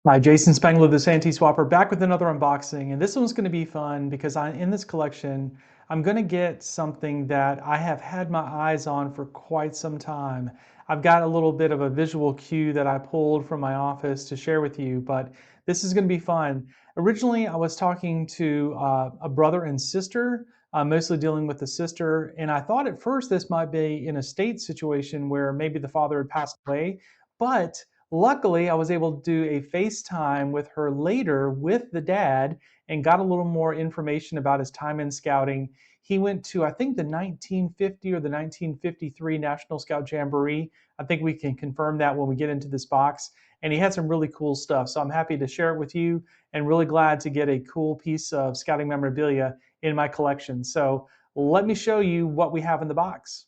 Hi, Jason Spangler, the SanteeSwapper, back with another unboxing. And this one's going to be fun because in this collection, I'm going to get something that I have had my eyes on for quite some time. I've got a little bit of a visual cue that I pulled from my office to share with you, but this is going to be fun. Originally, I was talking to a brother and sister, mostly dealing with the sister, and I thought at first this might be an estate situation where maybe the father had passed away, but luckily, I was able to do a FaceTime with her later with the dad and got a little more information about his time in scouting. He went to, I think, the 1950 or the 1953 National Scout Jamboree. I think we can confirm that when we get into this box. And he had some really cool stuff. So I'm happy to share it with you and really glad to get a cool piece of scouting memorabilia in my collection. So let me show you what we have in the box.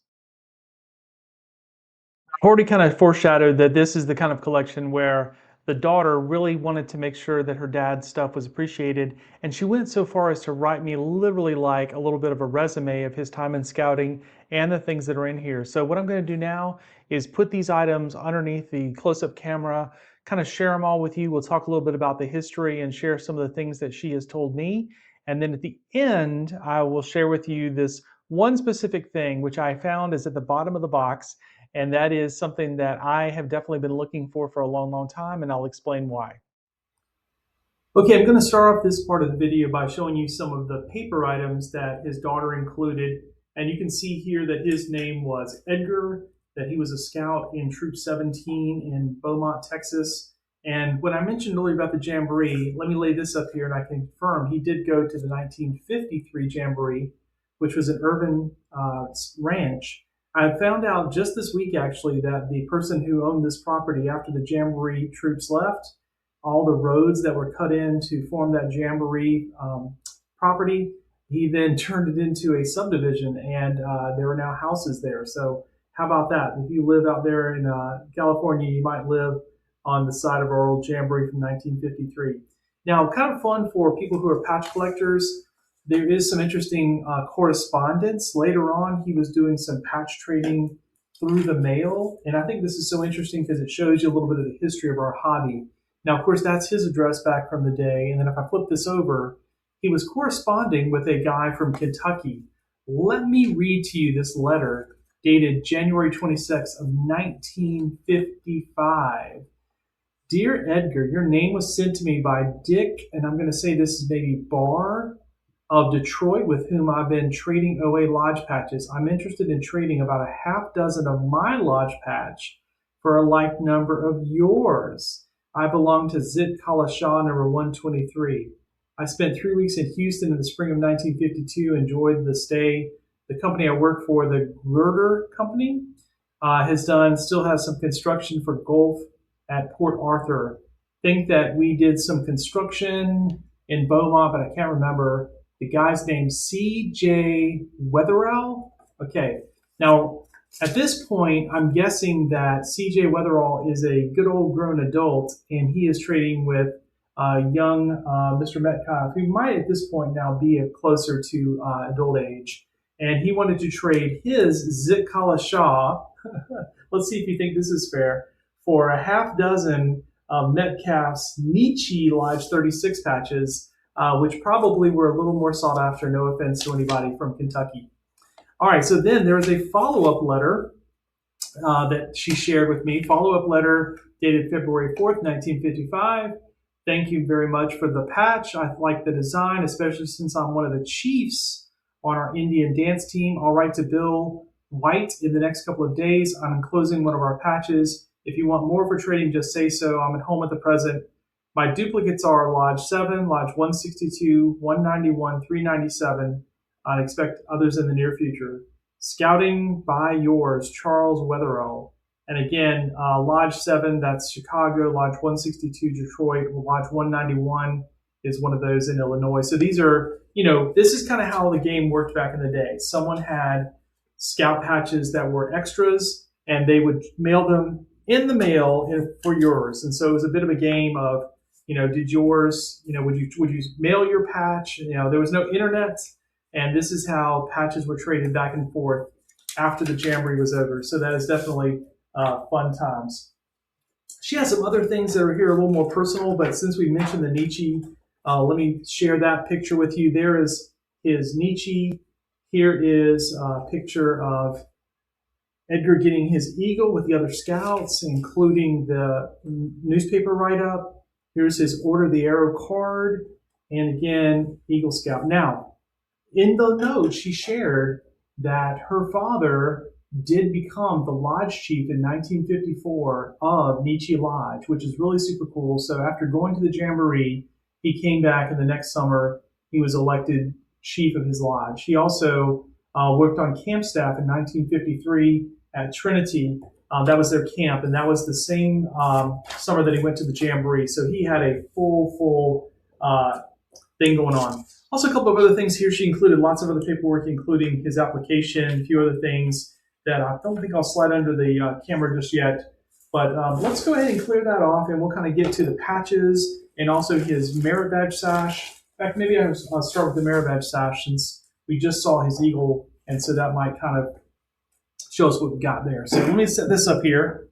I've already kind of foreshadowed that this is the kind of collection where the daughter really wanted to make sure that her dad's stuff was appreciated, and she went so far as to write me literally like a little bit of a resume of his time in scouting and the things that are in here. So what I'm going to do now is put these items underneath the close-up camera, kind of share them all with you. We'll talk a little bit about the history and share some of the things that she has told me. And then at the end, I will share with you this one specific thing, which I found is at the bottom of the box. And that is something that I have definitely been looking for a long, long time, and I'll explain why. Okay, I'm going to start off this part of the video by showing you some of the paper items that his daughter included. And you can see here that his name was Edgar, that he was a scout in Troop 17 in Beaumont, Texas. And when I mentioned earlier about the Jamboree, let me lay this up here and I can confirm he did go to the 1953 Jamboree, which was at Irvine Ranch. I found out just this week, actually, that the person who owned this property after the Jamboree troops left, all the roads that were cut in to form that Jamboree property, he then turned it into a subdivision, and there are now houses there. So how about that? If you live out there in California, you might live on the side of our old Jamboree from 1953. Now, kind of fun for people who are patch collectors. There is some interesting correspondence. Later on, he was doing some patch trading through the mail. And I think this is so interesting because it shows you a little bit of the history of our hobby. Now, of course, that's his address back from the day. And then if I flip this over, he was corresponding with a guy from Kentucky. Let me read to you this letter dated January 26th of 1955. Dear Edgar, your name was sent to me by Dick, and I'm going to say this is maybe Barr, of Detroit, with whom I've been trading OA lodge patches. I'm interested in trading about a half dozen of my lodge patch for a like number of yours. I belong to Zit Kala Shah number 123. I spent 3 weeks in Houston in the spring of 1952, enjoyed the stay. The company I work for, the Girder Company, still has some construction for Gulf at Port Arthur. Think that we did some construction in Beaumont, but I can't remember. The guy's name, C.J. Weatherall. Okay, now at this point, I'm guessing that C.J. Weatherall is a good old grown adult, and he is trading with young Mr. Metcalf, who might at this point now be closer to adult age. And he wanted to trade his Zit Kala Shah, let's see if you think this is fair, for a half dozen Metcalf's Nietzsche Lodge 36 patches, which probably were a little more sought after, no offense to anybody from Kentucky. All right, so then there was a follow-up letter that she shared with me, follow-up letter dated February 4th, 1955. Thank you very much for the patch. I like the design, especially since I'm one of the chiefs on our Indian dance team. I'll write to Bill White in the next couple of days. I'm enclosing one of our patches. If you want more for trading, just say so. I'm at home at the present. My duplicates are Lodge 7, Lodge 162, 191, 397. I expect others in the near future. Scouting by yours, Charles Weatherall. And again, Lodge 7, that's Chicago. Lodge 162, Detroit. Lodge 191 is one of those in Illinois. So these are, this is kind of how the game worked back in the day. Someone had scout patches that were extras, and they would mail them in the mail for yours. And so it was a bit of a game of, did yours, would you mail your patch? There was no internet, and this is how patches were traded back and forth after the Jamboree was over. So that is definitely fun times. She has some other things that are here a little more personal, but since we mentioned the Nietzsche, let me share that picture with you. There is his Nietzsche. Here is a picture of Edgar getting his eagle with the other scouts, including the newspaper write-up. Here's his Order of the Arrow card, and again, Eagle Scout. Now, in the note, she shared that her father did become the lodge chief in 1954 of Nietzsche Lodge, which is really super cool. So after going to the Jamboree, he came back, and the next summer he was elected chief of his lodge. He also worked on camp staff in 1953 at Trinity. That was their camp, and that was the same summer that he went to the Jamboree. So he had a full thing going on. Also, a couple of other things here. She included lots of other paperwork, including his application, a few other things that I don't think I'll slide under the camera just yet. But let's go ahead and clear that off, and we'll kind of get to the patches and also his merit badge sash. In fact, maybe I'll start with the merit badge sash since we just saw his eagle, and so that might kind of show us what we got there. So let me set this up here.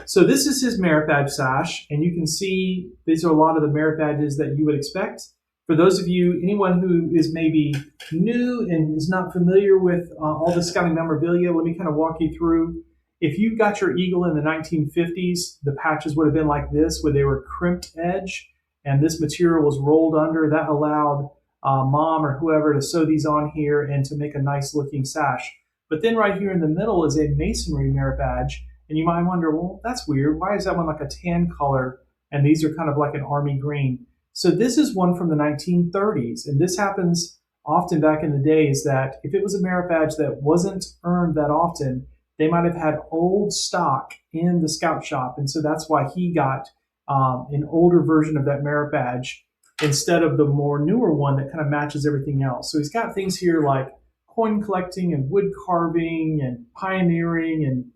So this is his merit badge sash, and you can see these are a lot of the merit badges that you would expect. For those of you, anyone who is maybe new and is not familiar with all the scouting memorabilia, let me kind of walk you through. If you got your eagle in the 1950s, the patches would have been like this, where they were crimped edge, and this material was rolled under. That allowed mom or whoever to sew these on here and to make a nice looking sash. But then right here in the middle is a masonry merit badge, and you might wonder, well, that's weird. Why is that one like a tan color, and these are kind of like an army green? So this is one from the 1930s, and this happens often back in the days that if it was a merit badge that wasn't earned that often, they might have had old stock in the scout shop, and so that's why he got an older version of that merit badge instead of the more newer one that kind of matches everything else. So he's got things here like coin collecting and wood carving and pioneering, and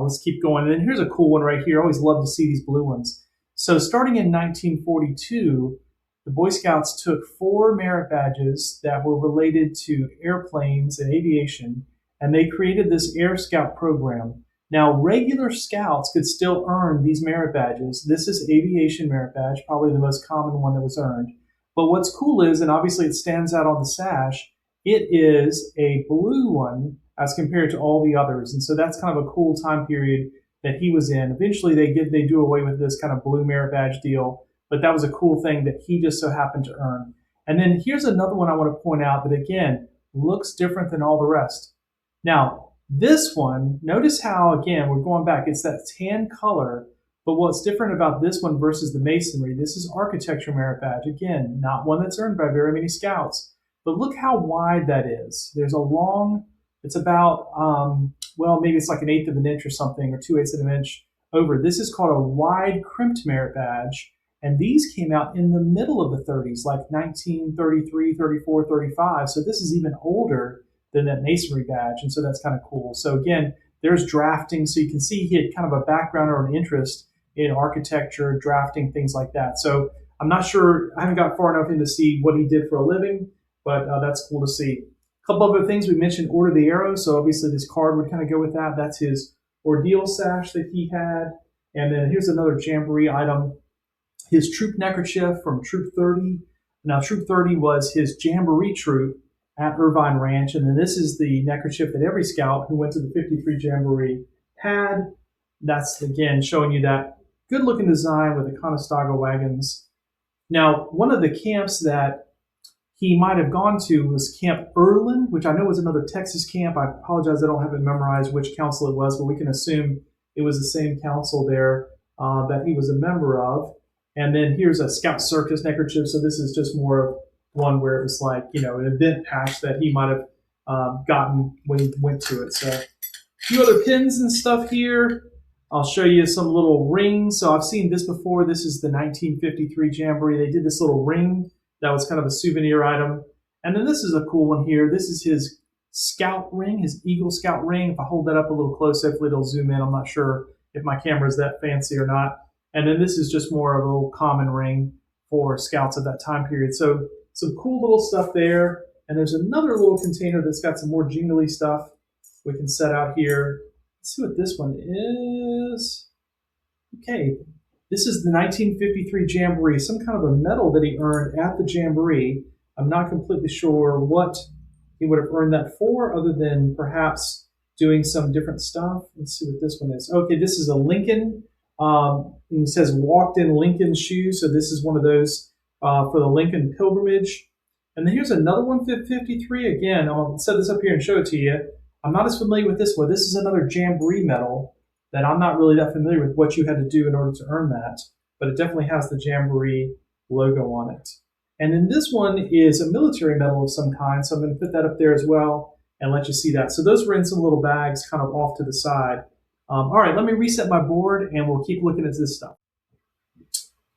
let's keep going. And then here's a cool one right here. I always love to see these blue ones. So starting in 1942, the Boy Scouts took 4 merit badges that were related to airplanes and aviation, and they created this Air Scout program. Now, regular scouts could still earn these merit badges. This is aviation merit badge, probably the most common one that was earned. But what's cool is, and obviously it stands out on the sash, it is a blue one as compared to all the others. And so that's kind of a cool time period that he was in. Eventually they do away with this kind of blue merit badge deal, but that was a cool thing that he just so happened to earn. And then here's another one I want to point out that, again, looks different than all the rest. Now, this one, notice how, again, we're going back, it's that tan color, but what's different about this one versus the masonry, this is architecture merit badge. Again, not one that's earned by very many scouts, but look how wide that is. There's a long, it's about, well, maybe it's like 1/8 of an inch or something, or 2/8 of an inch over. This is called a wide crimped merit badge. And these came out in the middle of the 30s, like 1933, 34, 35. So this is even older than that masonry badge. And so that's kind of cool. So again, there's drafting. So you can see he had kind of a background or an interest in architecture, drafting, things like that. So I'm not sure, I haven't got far enough in to see what he did for a living, but that's cool to see. A couple other things we mentioned, Order of the Arrow. So obviously this card would kind of go with that. That's his ordeal sash that he had. And then here's another Jamboree item. His troop neckerchief from Troop 30. Now, Troop 30 was his Jamboree troop at Irvine Ranch, and then this is the neckerchief that every scout who went to the 53 Jamboree had. That's, again, showing you that good-looking design with the Conestoga wagons. Now, one of the camps that he might have gone to was Camp Erlin, which I know was another Texas camp. I apologize, I don't have it memorized which council it was, but we can assume it was the same council there that he was a member of. And then here's a Scout Circus neckerchief. So this is just more of one where it was like, you know, an event patch that he might have gotten when he went to it. So a few other pins and stuff here. I'll show you some little rings. So I've seen this before. This is the 1953 Jamboree. They did this little ring that was kind of a souvenir item. And then this is a cool one here. This is his Scout ring, his Eagle Scout ring. If I hold that up a little close, hopefully it'll zoom in. I'm not sure if my camera is that fancy or not. And then this is just more of a little common ring for scouts of that time period. So some cool little stuff there. And there's another little container that's got some more jingly stuff we can set out here. Let's see what this one is. Okay, this is the 1953 Jamboree, some kind of a medal that he earned at the Jamboree. I'm not completely sure what he would have earned that for, other than perhaps doing some different stuff. Let's see what this one is. Okay, this is a Lincoln. It says walked in Lincoln shoes, so this is one of those for the Lincoln pilgrimage. And then here's another one, 53. Again, I'll set this up here and show it to you. I'm not as familiar with this one. This is another Jamboree medal that I'm not really that familiar with what you had to do in order to earn that, but it definitely has the Jamboree logo on it. And then this one is a military medal of some kind, so I'm going to put that up there as well and let you see that. So those were in some little bags kind of off to the side. All right, let me reset my board and we'll keep looking at this stuff.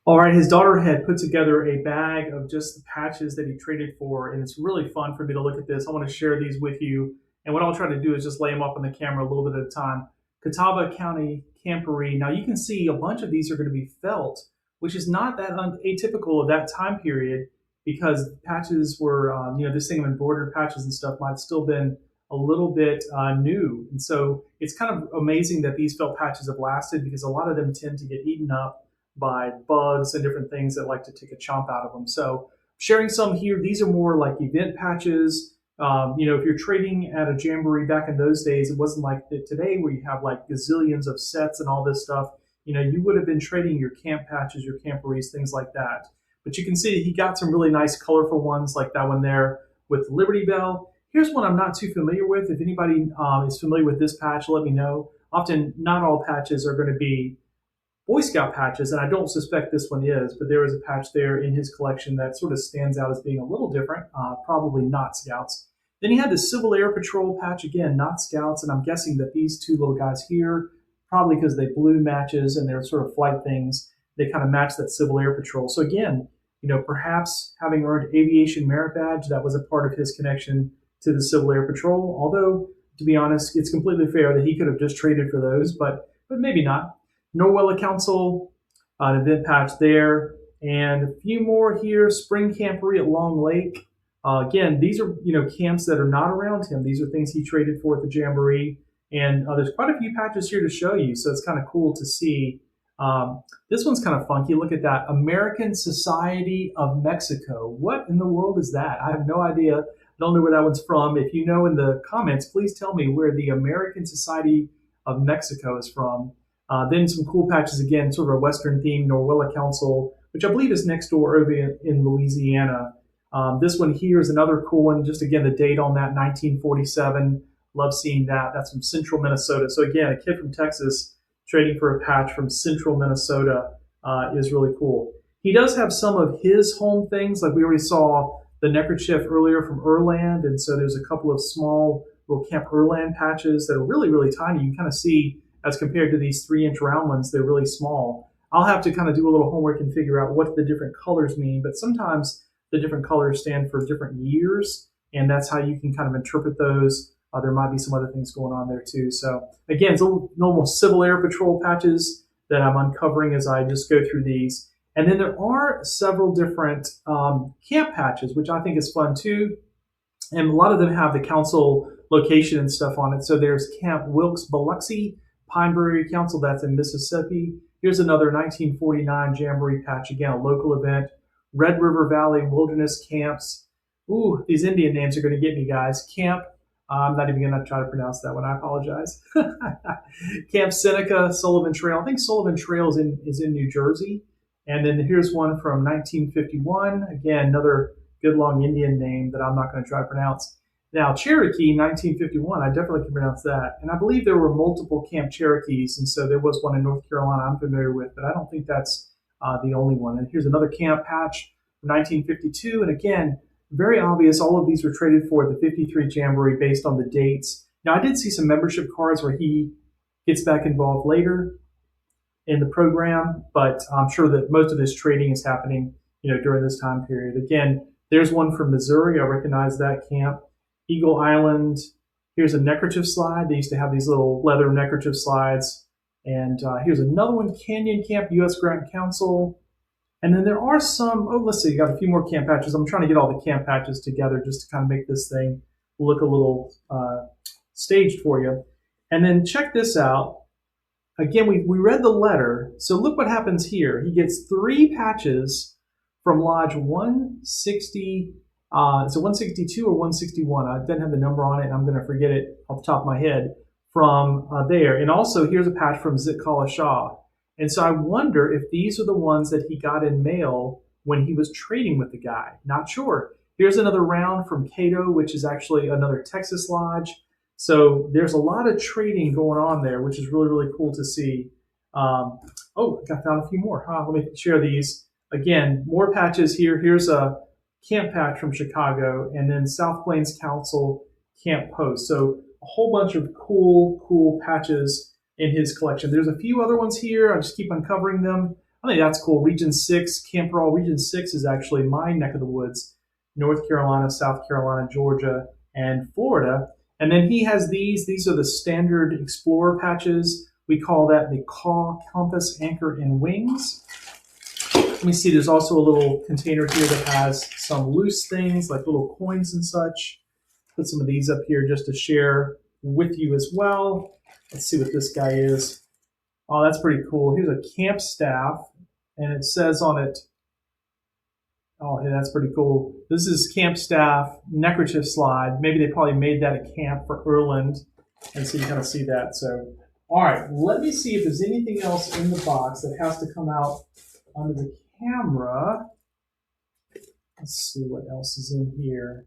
All right, his daughter had put together a bag of just the patches that he traded for, and it's really fun for me to look at this. I want to share these with you, and what I'll try to do is just lay them up on the camera a little bit at a time. Catawba County Camporee. Now you can see a bunch of these are going to be felt, which is not that atypical of that time period, because patches were, this thing of embroidered patches and stuff might have still been a little bit new. And so it's kind of amazing that these felt patches have lasted, because a lot of them tend to get eaten up by bugs and different things that like to take a chomp out of them. So sharing some here, these are more like event patches. If you're trading at a Jamboree back in those days, it wasn't like today where you have like gazillions of sets and all this stuff. You would have been trading your camp patches, your camporees, things like that. But you can see he got some really nice colorful ones like that one there with Liberty Bell. Here's one I'm not too familiar with. If anybody is familiar with this patch, let me know. Often, not all patches are going to be Boy Scout patches, and I don't suspect this one is, but there is a patch there in his collection that sort of stands out as being a little different, probably not Scouts. Then he had the Civil Air Patrol patch, again, not Scouts, and I'm guessing that these two little guys here, probably because they blew matches and they're sort of flight things, they kind of match that Civil Air Patrol. So again, perhaps having earned Aviation Merit Badge, that was a part of his connection to the Civil Air Patrol, although, to be honest, it's completely fair that he could have just traded for those, but maybe not. Norwella Council, an event patch there, and a few more here. Spring Camporee at Long Lake. Again, these are camps that are not around him. These are things he traded for at the Jamboree, and there's quite a few patches here to show you, so it's kind of cool to see. This one's kind of funky. Look at that. American Society of Mexico. What in the world is that? I have no idea. I don't know where that one's from. If you know in the comments, please tell me where the American Society of Mexico is from. Then some cool patches again, sort of a Western theme, Norwella Council, which I believe is next door over in Louisiana. This one here is another cool one. Just again, the date on that, 1947. Love seeing that. That's from Central Minnesota. So again, a kid from Texas trading for a patch from Central Minnesota is really cool. He does have some of his home things, like we already saw the neckerchief earlier from Erland, and so there's a couple of small little Camp Erland patches that are really, really tiny. You can kind of see, as compared to these 3-inch round ones, they're really small. I'll have to kind of do a little homework and figure out what the different colors mean, but sometimes the different colors stand for different years, and that's how you can kind of interpret those. There might be some other things going on there too. So again, it's normal Civil Air Patrol patches that I'm uncovering as I just go through these. And then there are several different camp patches, which I think is fun too. And a lot of them have the council location and stuff on it. So there's Camp Wilkes-Biloxi, Pineberry Council, that's in Mississippi. Here's another 1949 Jamboree patch, again, a local event. Red River Valley Wilderness Camps. Ooh, these Indian names are going to get me, guys. Camp, I'm not even going to try to pronounce that one. I apologize. Camp Seneca, Sullivan Trail. I think Sullivan Trail is in New Jersey. And then here's one from 1951. Again, another good long Indian name that I'm not going to try to pronounce. Now, Cherokee, 1951, I definitely can pronounce that. And I believe there were multiple Camp Cherokees, and so there was one in North Carolina I'm familiar with, but I don't think that's the only one. And here's another camp patch from 1952. And again, very obvious, all of these were traded for the 53 Jamboree based on the dates. Now, I did see some membership cards where he gets back involved later in the program, but I'm sure that most of this trading is happening, during this time period. Again, there's one from Missouri. I recognize that camp. Eagle Island. Here's a neckerchief slide. They used to have these little leather neckerchief slides. And here's another one, Canyon Camp, U.S. Grant Council. And then there are some, let's see, you got a few more camp patches. I'm trying to get all the camp patches together just to kind of make this thing look a little staged for you. And then check this out. again, we read the letter. So look what happens here. He gets 3 patches from Lodge 160. Is it 162 or 161? I didn't have the number on it, and I'm going to forget it off the top of my head from there. And also, here's a patch from Zitkala Shah. And so I wonder if these are the ones that he got in mail when he was trading with the guy. Not sure. Here's another round from Cato, which is actually another Texas lodge. So there's a lot of trading going on there, which is really, really cool to see. Oh, I found a few more. Let me share these. Again, more patches here. Here's a camp patch from Chicago, and then South Plains Council Camp Post. So a whole bunch of cool patches in his collection. There's a few other ones here. I just keep uncovering them. I think that's cool. Region 6, Camp Raw. Region 6 is actually my neck of the woods. North Carolina, South Carolina, Georgia, and Florida. And then he has these. These are the standard Explorer patches. We call that the Caw, Compass, Anchor, and Wings. Let me see. There's also a little container here that has some loose things like little coins and such. Put some of these up here just to share with you as well. Let's see what this guy is. Oh, that's pretty cool. Here's a camp staff, and it says on it, oh, hey, that's pretty cool. This is camp staff neckerchief slide. Maybe they probably made that at camp for Erland. And so you kind of see that. So, all right, let me see if there's anything else in the box that has to come out under the camera. Let's see what else is in here.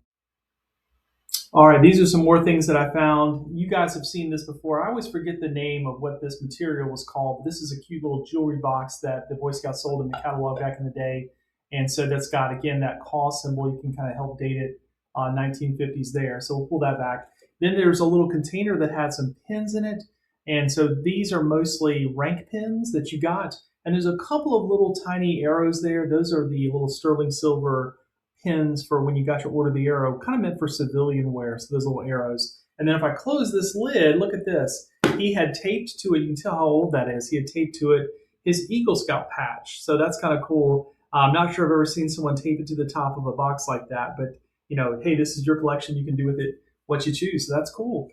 All right, these are some more things that I found. You guys have seen this before. I always forget the name of what this material was called. But this is a cute little jewelry box that the Boy Scouts sold in the catalog back in the day. And so that's got, again, that caw symbol. You can kind of help date it, 1950s there. So we'll pull that back. Then there's a little container that had some pins in it. And so these are mostly rank pins that you got. And there's a couple of little tiny arrows there. Those are the little sterling silver pins for when you got your Order of the Arrow, kind of meant for civilian wear, so those little arrows. And then if I close this lid, look at this. He had taped to it, you can tell how old that is, he had taped to it his Eagle Scout patch. So that's kind of cool. I'm not sure I've ever seen someone tape it to the top of a box like that, but you know, hey, this is your collection, you can do with it what you choose, so that's cool.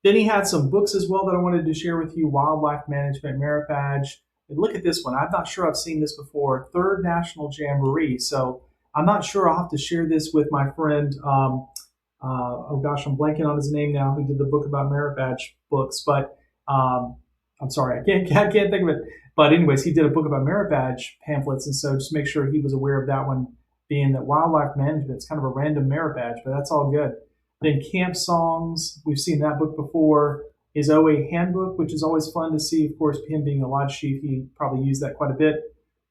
Then he had some books as well that I wanted to share with you, Wildlife Management Merit Badge. And look at this one, I'm not sure I've seen this before, 3rd National Jamboree. So I'm not sure. I'll have to share this with my friend. Oh gosh, I'm blanking on his name now. Who did the book about merit badge books? But I'm sorry, I can't think of it. But anyways, he did a book about merit badge pamphlets, and so just make sure he was aware of that one. Being that wildlife management is kind of a random merit badge, but that's all good. Then camp songs, we've seen that book before. His OA handbook, which is always fun to see. Of course, him being a lodge chief, he probably used that quite a bit.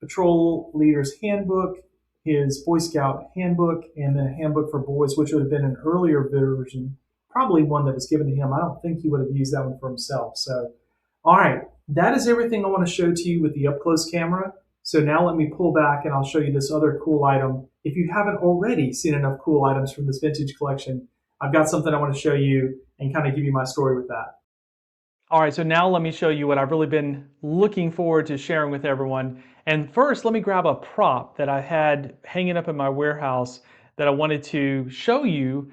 Patrol leader's handbook, his Boy Scout handbook, and then a handbook for boys, which would have been an earlier version, probably one that was given to him. I don't think he would have used that one for himself. So, all right, that is everything I want to show to you with the up-close camera. So now let me pull back and I'll show you this other cool item. If you haven't already seen enough cool items from this vintage collection, I've got something I want to show you and kind of give you my story with that. All right, so now let me show you what I've really been looking forward to sharing with everyone. And first, let me grab a prop that I had hanging up in my warehouse that I wanted to show you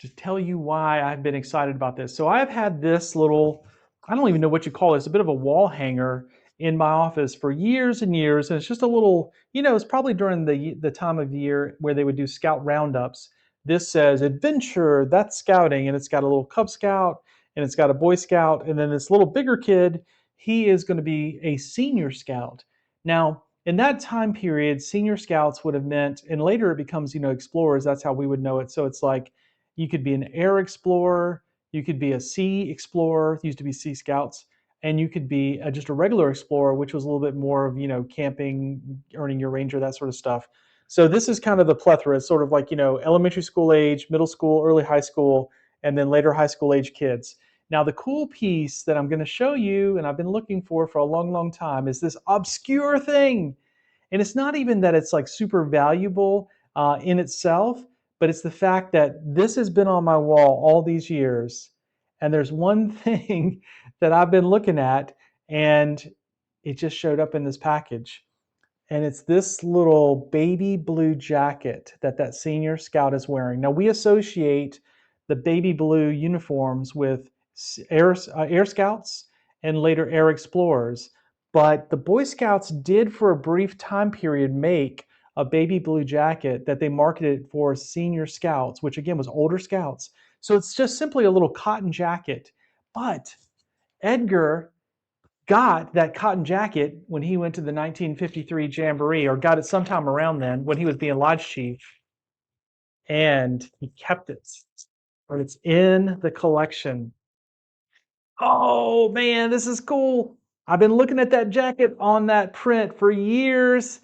to tell you why I've been excited about this. So I've had this little, I don't even know what you call it, it's a bit of a wall hanger in my office for years and years. And it's just a little, you know, it's probably during the time of year where they would do scout roundups. This says adventure, that's scouting, and it's got a little Cub Scout, and it's got a Boy Scout, and then this little bigger kid, he is going to be a Senior Scout. Now, in that time period, Senior Scouts would have meant, and later it becomes, you know, Explorers, that's how we would know it. So it's like, you could be an Air Explorer, you could be a Sea Explorer, used to be Sea Scouts, and you could be just a regular Explorer, which was a little bit more of, you know, camping, earning your Ranger, that sort of stuff. So this is kind of the plethora. It's sort of like, you know, elementary school age, middle school, early high school, and then later high school age kids. Now the cool piece that I'm going to show you, and I've been looking for a long time, is this obscure thing. And it's not even that it's like super valuable in itself, but it's the fact that this has been on my wall all these years. And there's one thing that I've been looking at, and it just showed up in this package. And it's this little baby blue jacket that Senior Scout is wearing. Now we associate the baby blue uniforms with Air Scouts and later Air Explorers. But the Boy Scouts did, for a brief time period, make a baby blue jacket that they marketed for senior scouts, which again was older scouts. So it's just simply a little cotton jacket. But Edgar got that cotton jacket when he went to the 1953 Jamboree, or got it sometime around then when he was being lodge chief, and he kept it. But it's in the collection. Oh man, this is cool. I've been looking at that jacket on that print for years.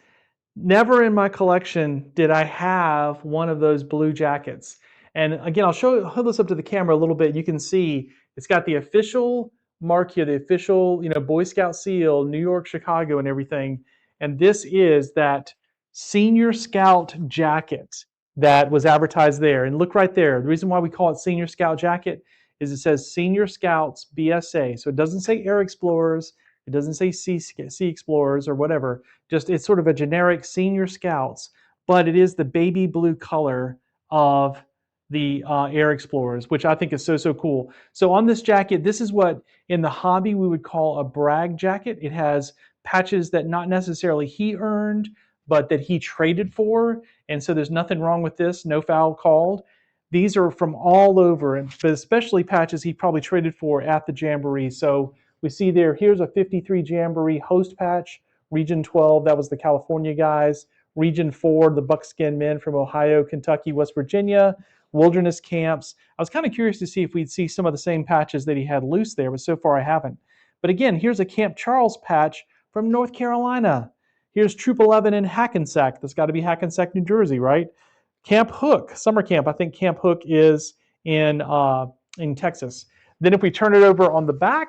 Never in my collection did I have one of those blue jackets. And again, hold this up to the camera a little bit. You can see it's got the official mark here, the official, Boy Scout seal, New York, Chicago, and everything. And this is that Senior Scout jacket that was advertised there. And look right there. The reason why we call it Senior Scout jacket is it says Senior Scouts BSA. So it doesn't say Air Explorers, it doesn't say Sea Explorers or whatever. Just it's sort of a generic Senior Scouts, but it is the baby blue color of the Air Explorers, which I think is so cool. So on this jacket, this is what in the hobby we would call a brag jacket. It has patches that not necessarily he earned, but that he traded for. And so there's nothing wrong with this, no foul called. These are from all over, but especially patches he probably traded for at the Jamboree. So we see there, here's a 53 Jamboree host patch. Region 12, that was the California guys. Region 4, the buckskin men from Ohio, Kentucky, West Virginia. Wilderness camps. I was kind of curious to see if we'd see some of the same patches that he had loose there, but so far I haven't. But again, here's a Camp Charles patch from North Carolina. Here's Troop 11 in Hackensack. That's got to be Hackensack, New Jersey, right? Camp Hook, summer camp. I think Camp Hook is in Texas. Then if we turn it over on the back,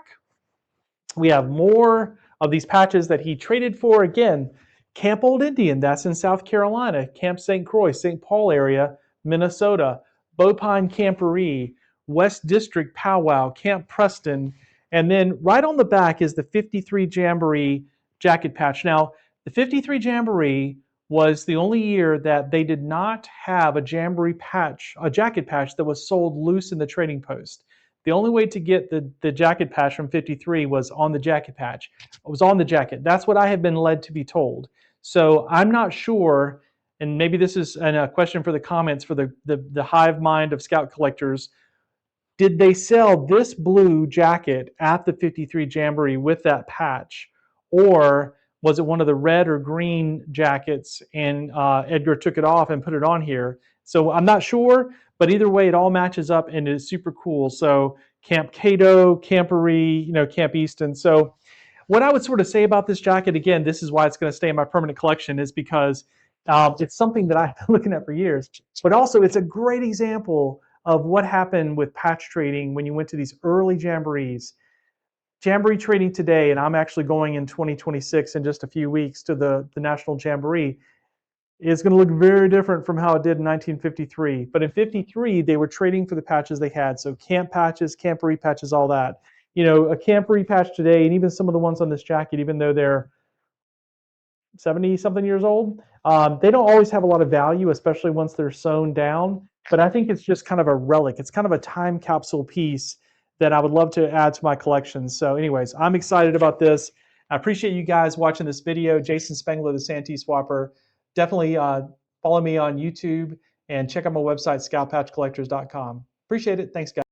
we have more of these patches that he traded for. Again, Camp Old Indian, that's in South Carolina. Camp St. Croix, St. Paul area, Minnesota. Bowpine Camporee, West District Powwow, Camp Preston. And then right on the back is the 53 Jamboree jacket patch. Now, the 53 Jamboree was the only year that they did not have a Jamboree patch, a jacket patch that was sold loose in the trading post. The only way to get the jacket patch from 53 was on the jacket patch. It was on the jacket. That's what I have been led to be told. So I'm not sure, and maybe this is a question for the comments for the hive mind of scout collectors. Did they sell this blue jacket at the 53 Jamboree with that patch? Or was it one of the red or green jackets and Edgar took it off and put it on here? So I'm not sure, but either way, it all matches up and is super cool. So Camp Cato, Camporee, Camp Easton. So what I would sort of say about this jacket, again, this is why it's going to stay in my permanent collection, is because it's something that I've been looking at for years. But also, it's a great example of what happened with patch trading when you went to these early jamborees. Jamboree trading today, and I'm actually going in 2026 in just a few weeks to the National Jamboree, is going to look very different from how it did in 1953. But in 53, they were trading for the patches they had. So camp patches, camporee patches, all that. A camporee patch today, and even some of the ones on this jacket, even though they're 70-something years old, they don't always have a lot of value, especially once they're sewn down. But I think it's just kind of a relic. It's kind of a time capsule piece that I would love to add to my collection. So anyways, I'm excited about this. I appreciate you guys watching this video. Jason Spengler, the SanteeSwapper. Definitely follow me on YouTube and check out my website, scoutpatchcollectors.com. Appreciate it. Thanks, guys.